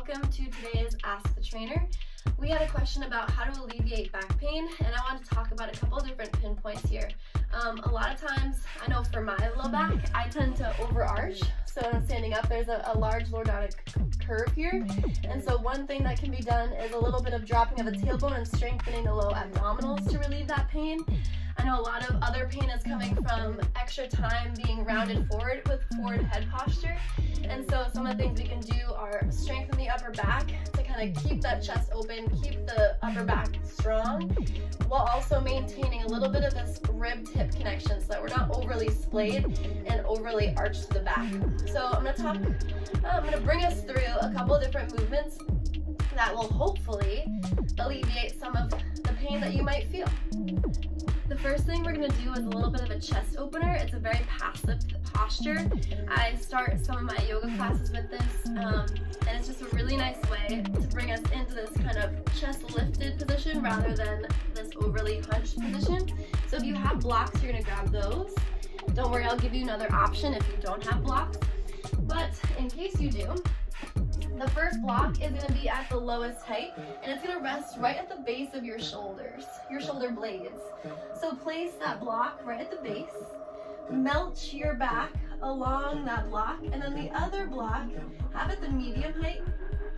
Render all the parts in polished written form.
welcome to today's Ask the Trainer. We had a question about how to alleviate back pain, and I want to talk about a couple of different pinpoints here. A lot of times, I know for my low back, I tend to overarch. So when I'm standing up, there's a large lordotic curve here. And so one thing that can be done is a little bit of dropping of the tailbone and strengthening the low abdominals to relieve that pain. I know a lot of other pain is coming from extra time being rounded forward with forward head posture. And so some of the things we can do are strengthen the upper back to kind of keep that chest open, keep the upper back strong, while also maintaining a little bit of this rib-tip connection so that we're not overly splayed and overly arched to the back. So I'm going to bring us through a couple of different movements that will hopefully alleviate some of the pain that you might feel. The first thing we're going to do is a little bit of a chest opener. It's a very passive posture. I start some of my yoga classes with this, and it's just a really nice way to bring us into this kind of chest lifted position rather than this overly hunched position. So if you have blocks, you're going to grab those. Don't worry, I'll give you another option if you don't have blocks. But in case you do, the first block is going to be at the lowest height, and it's going to rest right at the base of your shoulders, your shoulder blades. So place that block right at the base, melt your back along that block, and then the other block, have it the medium height,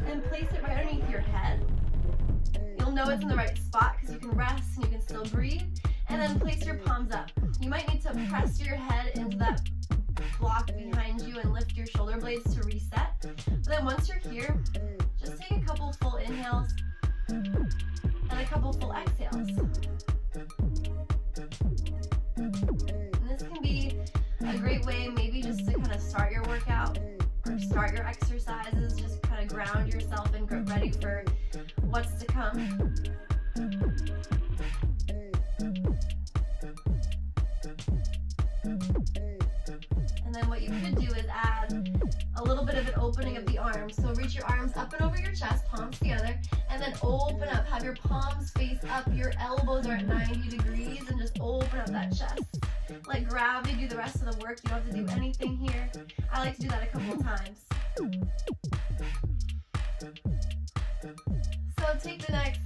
and place it right underneath your head. You'll know it's in the right spot because you can rest and you can still breathe, and then place your palms up. You might need to press your head into that block behind you and lift your shoulder blades to reset. But then once you're here, just take a couple full inhales and a couple full exhales. And this can be a great way maybe just to kind of start your workout or start your exercises, just kind of ground yourself and get ready for what's to come. And then what you could do is add a little bit of an opening of the arms. So reach your arms up and over your chest, palms together, and then open up. Have your palms face up, your elbows are at 90 degrees, and just open up that chest. Let gravity do the rest of the work. You don't have to do anything here. I like to do that a couple of times. So take the next,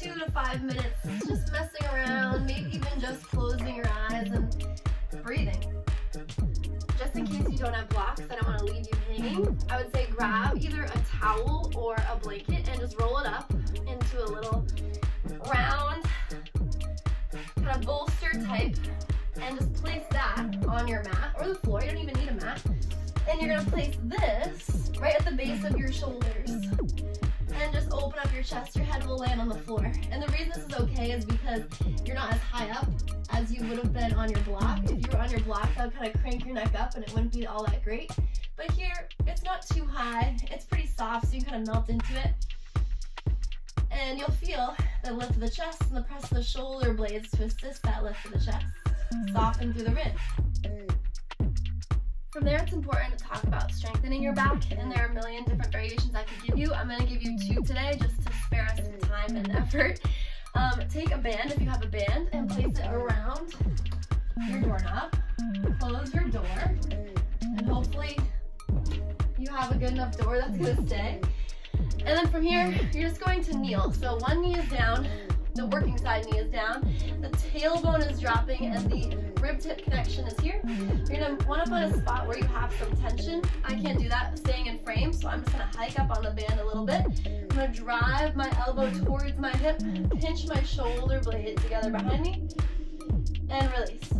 2 to 5 minutes just messing around, maybe even just closing your eyes and breathing. Just in case you don't have blocks, I don't want to leave you hanging, I would say grab either a towel or a blanket and just roll it up into a little round kind of bolster type, and just place that on your mat or the floor. You don't even need a mat. And you're going to place this right at the base of your shoulders. And just open up your chest, your head will land on the floor. And the reason this is okay is because you're not as high up as you would have been on your block. If you were on your block, that would kind of crank your neck up and it wouldn't be all that great. But here, it's not too high. It's pretty soft, so you can kind of melt into it. And you'll feel the lift of the chest and the press of the shoulder blades to assist that lift of the chest. Soften through the ribs. From there, it's important to talk about strengthening your back, and there are a million different variations I could give you. I'm going to give you 2 today just to spare us some time and effort. Take a band, if you have a band, and place it around your doorknob. Close your door, and hopefully you have a good enough door that's going to stay. And then from here, you're just going to kneel. So one knee is down, the working side knee is down, the tailbone is dropping, and the rib tip connection is here. You're going to want to find a spot where you have some tension. I can't do that staying in frame, so I'm just going to hike up on the band a little bit. I'm going to drive my elbow towards my hip, pinch my shoulder blades together behind me, and release.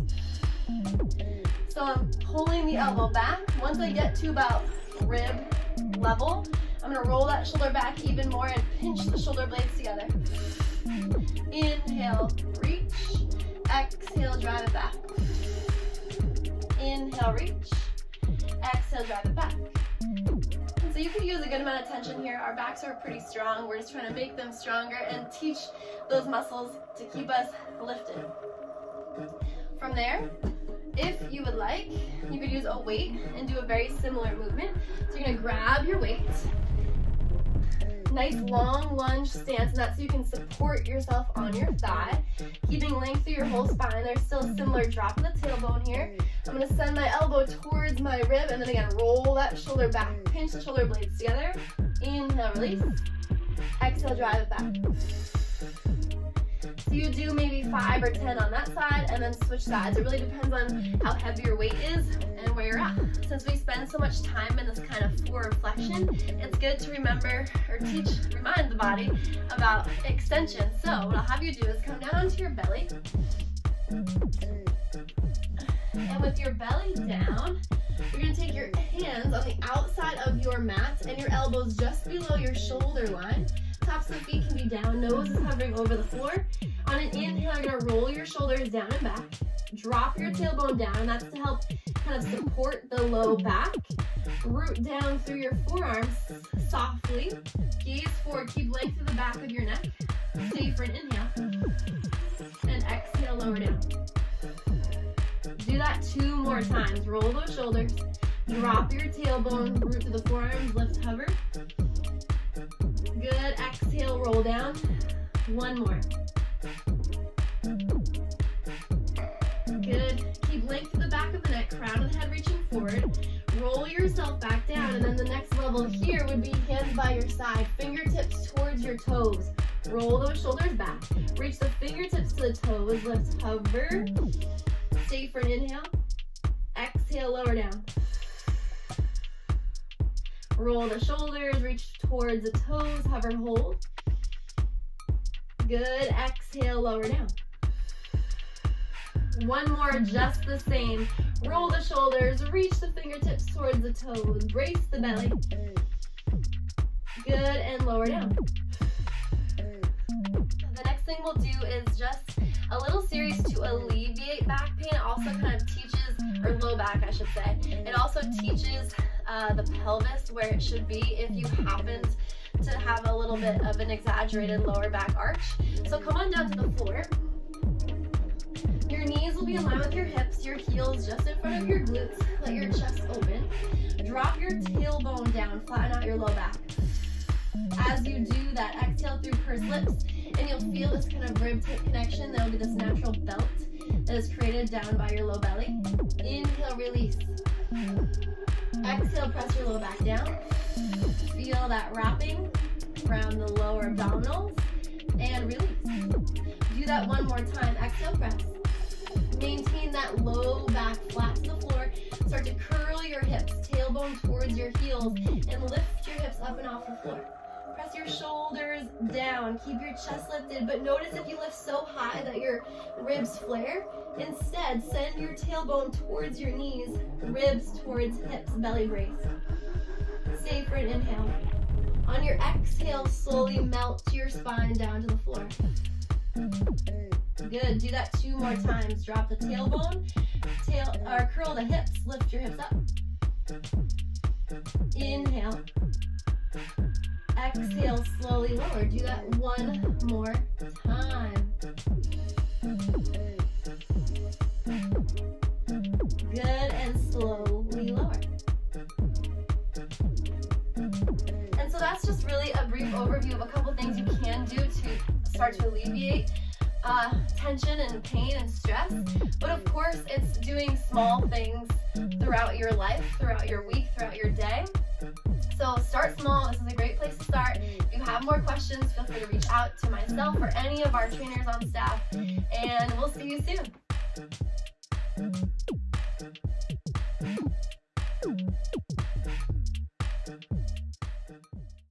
So I'm pulling the elbow back. Once I get to about rib level, I'm going to roll that shoulder back even more and pinch the shoulder blades together. Inhale, reach. Exhale, drive it back. Inhale, reach. Exhale, drive it back. And so you can use a good amount of tension here. Our backs are pretty strong. We're just trying to make them stronger and teach those muscles to keep us lifted. From there, if you would like, you could use a weight and do a very similar movement. So you're going to grab your weight. Nice long lunge stance, and that's so you can support yourself on your thigh, keeping length through your whole spine. There's still a similar drop in the tailbone here, I'm gonna send my elbow towards my rib, and then again, roll that shoulder back. Pinch the shoulder blades together. Inhale, release. Exhale, drive it back. So you do maybe 5 or 10 on that side, and then switch sides. It really depends on how heavy your weight is and where you're at. Since we spend so much time in this kind of forward flexion, it's good to remember or remind the body about extension. So what I'll have you do is come down onto your belly. And with your belly down, you're going to take your hands on the outside of your mat and your elbows just below your shoulder line. Tops of the feet can be down, nose is hovering over the floor. On an inhale, you're going to roll your shoulders down and back. Drop your tailbone down, and that's to help kind of support the low back. Root down through your forearms softly. Gaze forward, keep length to the back of your neck. Stay for an inhale. And exhale, lower down. Do that 2 more times. Roll those shoulders. Drop your tailbone, root to the forearms, lift, hover. Good. Exhale, roll down. 1 more. Good. Keep length to the back of the neck, crown of the head reaching forward. Roll yourself back down, and then the next level here would be hands by your side, fingertips towards your toes. Roll those shoulders back. Reach the fingertips to the toes, lift, hover. Stay for an inhale. Exhale, lower down. Roll the shoulders, reach towards the toes, hover, hold. Good. Exhale, lower down. 1 more, just the same. Roll the shoulders, reach the fingertips towards the toes, brace the belly. Good, and lower down. The next thing we'll do is just a little series to alleviate back pain. It also kind of teaches, or low back I should say, it also teaches the pelvis where it should be if you happen to have a little bit of an exaggerated lower back arch. So come on down to the floor. Your knees will be in line with your hips, your heels just in front of your glutes. Let your chest open. Drop your tailbone down, flatten out your low back. As you do that, exhale through pursed lips, and you'll feel this kind of rib-tip connection. There will be this natural belt that is created down by your low belly. Inhale, release. Exhale, press your low back down. Feel that wrapping around the lower abdominals, and release. Do that 1 more time. Exhale, press. Maintain that low back flat to the floor. Start to curl your hips, tailbone towards your heels, and lift your hips up and off the floor. Press your shoulders down. Keep your chest lifted, but notice if you lift so high that your ribs flare. Instead, send your tailbone towards your knees, ribs towards hips, belly brace. Stay for an inhale. On your exhale, slowly melt your spine down to the floor. Good. Do that 2 more times. Drop the tailbone, curl the hips, lift your hips up. Inhale. Exhale, slowly lower. Do that 1 more time. Good, and slowly lower. And so that's just really a brief overview of a couple things you can do to start to alleviate tension and pain and stress. But of course, it's doing small things throughout your life, throughout your week, throughout your day. So start small. This is a great place to start. If you have more questions, feel free to reach out to myself or any of our trainers on staff, and we'll see you soon.